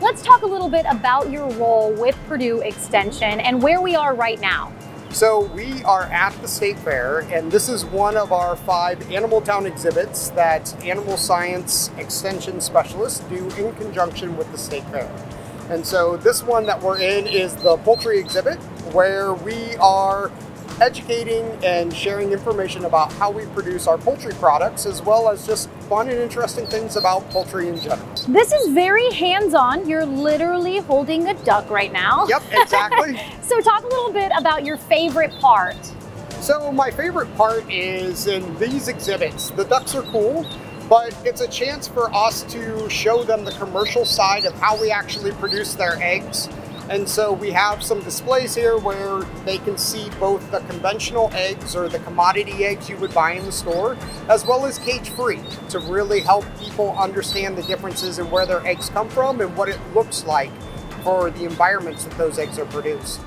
let's talk a little bit about your role with Purdue Extension and where we are right now. So we are at the State Fair, and this is one of our 5 Animal Town exhibits that Animal Science Extension specialists do in conjunction with the State Fair. And so this one that we're in is the poultry exhibit, where we are educating and sharing information about how we produce our poultry products, as well as just fun and interesting things about poultry in general. This is very hands-on. You're literally holding a duck right now. Yep, exactly. So talk a little bit about your favorite part. So my favorite part is in these exhibits. The ducks are cool, but it's a chance for us to show them the commercial side of how we actually produce their eggs. And so we have some displays here where they can see both the conventional eggs or the commodity eggs you would buy in the store, as well as cage-free, to really help people understand the differences in where their eggs come from and what it looks like for the environments that those eggs are produced.